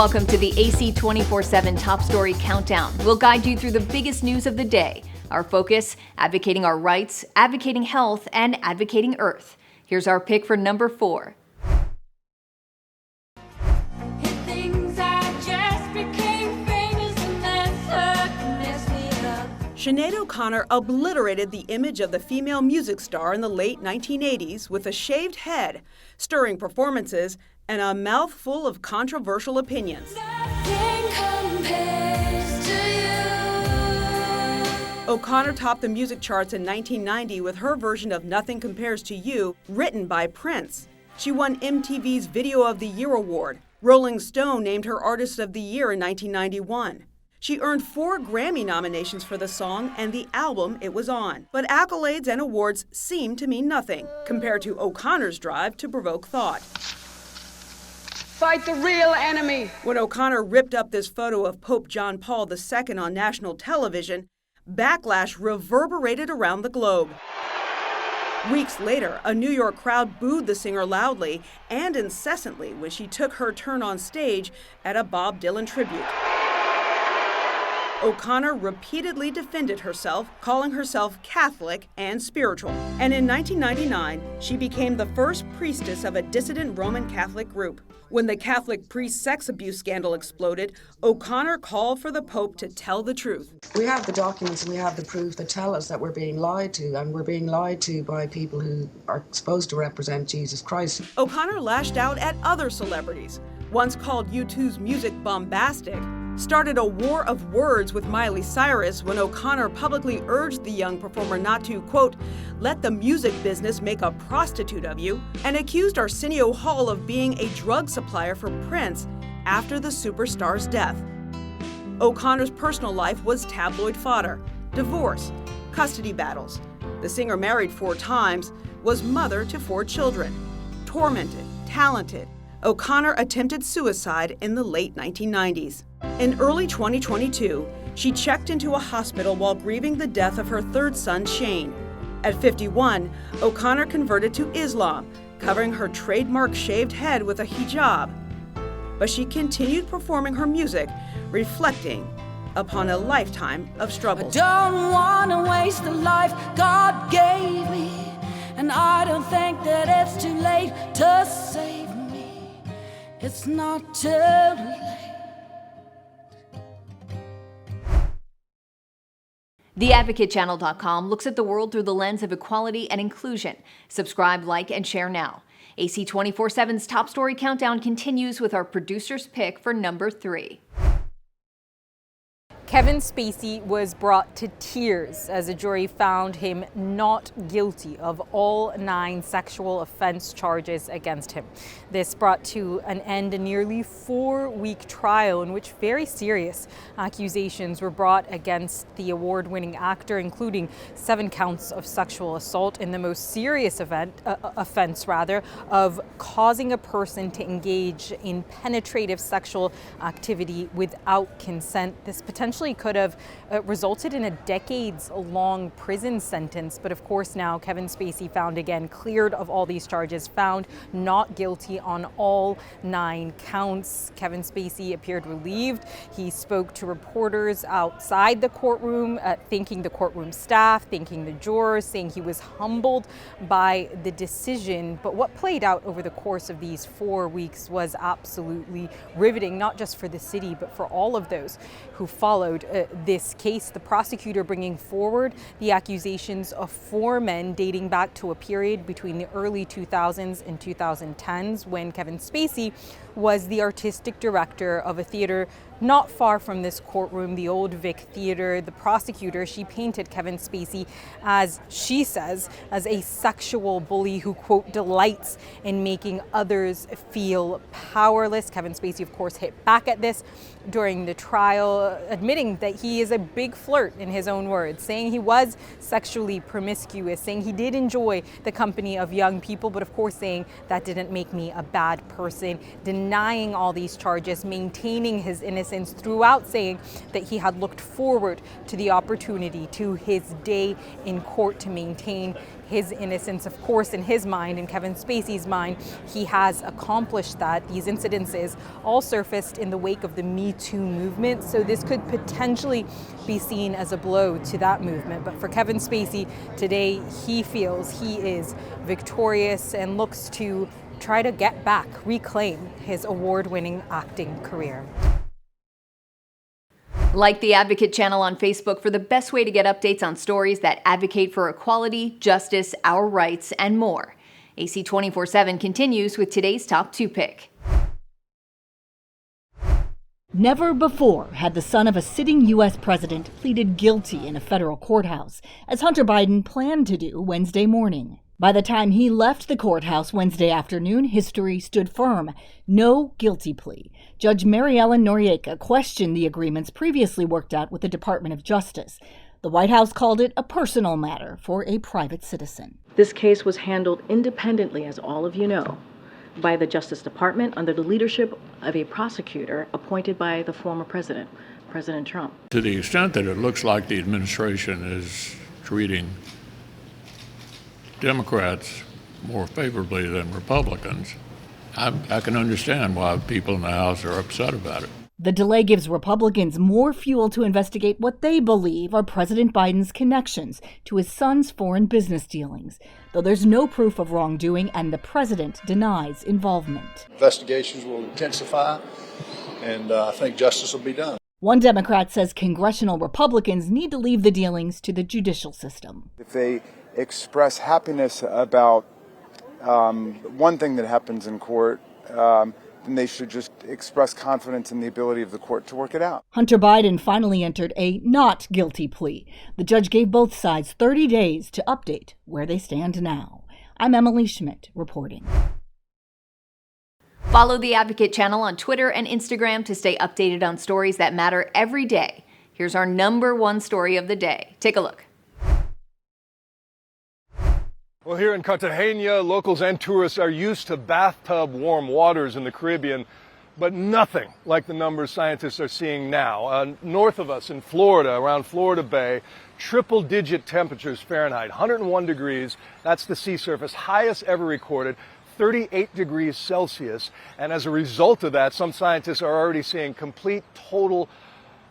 Welcome to the AC 24/7 Top Story Countdown. We'll guide you through the biggest news of the day. Our focus, advocating our rights, advocating health, and advocating Earth. Here's our pick for number 4. Sinead OConnor obliterated the image of the female music star in the late 1980s with a shaved head, stirring performances, and a mouthful of controversial opinions. O'Connor topped the music charts in 1990 with her version of Nothing Compares to You, written by Prince. She won MTV's Video of the Year award. Rolling Stone named her Artist of the Year in 1991. She earned 4 Grammy nominations for the song and the album it was on. But accolades and awards seem to mean nothing compared to O'Connor's drive to provoke thought. Fight the real enemy. When O'Connor ripped up this photo of Pope John Paul II on national television, backlash reverberated around the globe. Weeks later, a New York crowd booed the singer loudly and incessantly when she took her turn on stage at a Bob Dylan tribute. O'Connor repeatedly defended herself, calling herself Catholic and spiritual. And in 1999, she became the first priestess of a dissident Roman Catholic group. When the Catholic priest sex abuse scandal exploded, O'Connor called for the Pope to tell the truth. We have the documents and we have the proof that tell us that we're being lied to, and we're being lied to by people who are supposed to represent Jesus Christ. O'Connor lashed out at other celebrities, once called U2's music bombastic, started a war of words with Miley Cyrus when O'Connor publicly urged the young performer not to, quote, let the music business make a prostitute of you, and accused Arsenio Hall of being a drug supplier for Prince after the superstar's death. O'Connor's personal life was tabloid fodder, divorce, custody battles. The singer married 4 times, was mother to 4 children. Tormented, talented, O'Connor attempted suicide in the late 1990s. In early 2022, she checked into a hospital while grieving the death of her 3rd son, Shane. At 51, O'Connor converted to Islam, covering her trademark shaved head with a hijab. But she continued performing her music, reflecting upon a lifetime of struggle. I don't want to waste the life God gave me, and I don't think that it's too late to save me. It's not too late. TheAdvocateChannel.com looks at the world through the lens of equality and inclusion. Subscribe, like, and share now. AC 24/7's Top Story Countdown continues with our producer's pick for number 3. Kevin Spacey was brought to tears as a jury found him not guilty of all 9 sexual offense charges against him. This brought to an end a nearly 4-week trial in which very serious accusations were brought against the award-winning actor, including 7 counts of sexual assault and the most serious offense of causing a person to engage in penetrative sexual activity without consent. This potentially could have resulted in a decades-long prison sentence. But of course now Kevin Spacey found again cleared of all these charges, found not guilty on all 9 counts. Kevin Spacey appeared relieved. He spoke to reporters outside the courtroom, thanking the courtroom staff, thanking the jurors, saying he was humbled by the decision. But what played out over the course of these 4 weeks was absolutely riveting, not just for the city, but for all of those who followed this case. The prosecutor bringing forward the accusations of 4 men dating back to a period between the early 2000s and 2010s when Kevin Spacey was the artistic director of a theater not far from this courtroom, the Old Vic Theater. The prosecutor, she painted Kevin Spacey as, she says, as a sexual bully who, quote, delights in making others feel powerless. Kevin Spacey, of course, hit back at this during the trial, admitting that he is a big flirt, in his own words, saying he was sexually promiscuous, saying he did enjoy the company of young people, but of course saying that didn't make me a bad person. person, denying all these charges, maintaining his innocence throughout, saying that he had looked forward to the opportunity, to his day in court, to maintain his innocence. Of course, in his mind, in Kevin Spacey's mind, he has accomplished that. These incidences all surfaced in the wake of the Me Too movement, so this could potentially be seen as a blow to that movement. But for Kevin Spacey, today he feels he is victorious and looks to try to get back, reclaim his award-winning acting career. Like the Advocate channel on Facebook for the best way to get updates on stories that advocate for equality, justice, our rights, and more. AC 24/7 continues with today's top 2 pick. Never before had the son of a sitting U.S. president pleaded guilty in a federal courthouse, as Hunter Biden planned to do Wednesday morning. By the time he left the courthouse Wednesday afternoon, history stood firm. No guilty plea. Judge Mary Ellen Noriega questioned the agreements previously worked out with the Department of Justice. The White House called it a personal matter for a private citizen. This case was handled independently, as all of you know, by the Justice Department under the leadership of a prosecutor appointed by the former president, President Trump. To the extent that it looks like the administration is treating Democrats more favorably than Republicans, I can understand why people in the House are upset about it. The delay gives Republicans more fuel to investigate what they believe are President Biden's connections to his son's foreign business dealings, though there's no proof of wrongdoing and the president denies involvement. Investigations will intensify, and I think justice will be done. One Democrat says congressional Republicans need to leave the dealings to the judicial system. If they express happiness about one thing that happens in court, then they should just express confidence in the ability of the court to work it out. Hunter Biden finally entered a not guilty plea. The judge gave both sides 30 days to update where they stand now. I'm Emily Schmidt reporting. Follow the Advocate channel on Twitter and Instagram to stay updated on stories that matter every day. Here's our number 1 story of the day. Take a look. Well, here in Cartagena, locals and tourists are used to bathtub warm waters in the Caribbean, but nothing like the numbers scientists are seeing now. North of us in Florida, around Florida Bay, triple-digit temperatures Fahrenheit, 101 degrees, that's the sea surface, highest ever recorded, 38 degrees Celsius. And as a result of that, some scientists are already seeing complete, total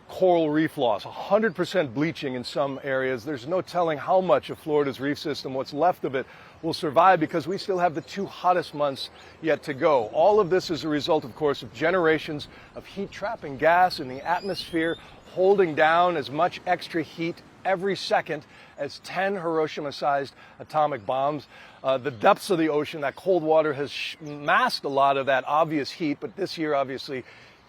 coral reef loss, 100% bleaching in some areas. There's no telling how much of Florida's reef system, what's left of it, will survive because we still have the 2 hottest months yet to go. All of this is a result, of course, of generations of heat-trapping gas in the atmosphere, holding down as much extra heat every second as 10 Hiroshima-sized atomic bombs. The depths of the ocean, that cold water has masked a lot of that obvious heat, but this year, obviously,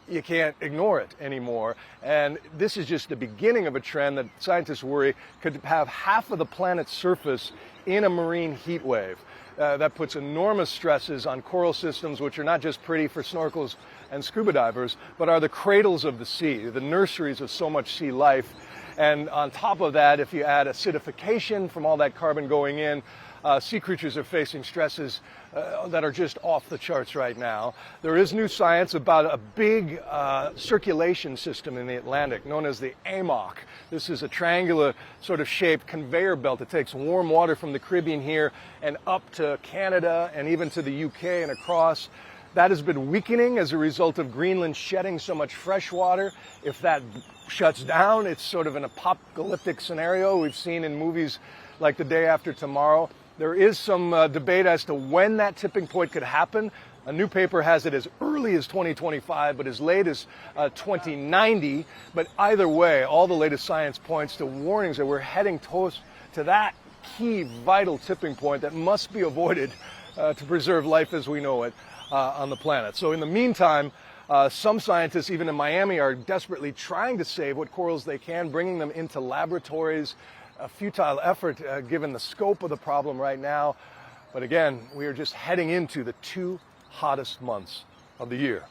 you can't ignore it anymore. And this is just the beginning of a trend that scientists worry could have half of the planet's surface in a marine heat wave. That puts enormous stresses on coral systems, which are not just pretty for snorkels and scuba divers, but are the cradles of the sea, the nurseries of so much sea life. And on top of that, if you add acidification from all that carbon going in, sea creatures are facing stresses that are just off the charts right now. There is new science about a big circulation system in the Atlantic known as the AMOC. This is a triangular sort of shaped conveyor belt that takes warm water from the Caribbean here and up to Canada and even to the UK and across. That has been weakening as a result of Greenland shedding so much fresh water. If that shuts down, it's sort of an apocalyptic scenario we've seen in movies like The Day After Tomorrow. There is some debate as to when that tipping point could happen. A new paper has it as early as 2025, but as late as 2090. But either way, all the latest science points to warnings that we're heading to that key vital tipping point that must be avoided to preserve life as we know it on the planet. So in the meantime, some scientists, even in Miami, are desperately trying to save what corals they can, bringing them into laboratories. A futile effort given the scope of the problem right now. But again, we are just heading into the 2 hottest months of the year.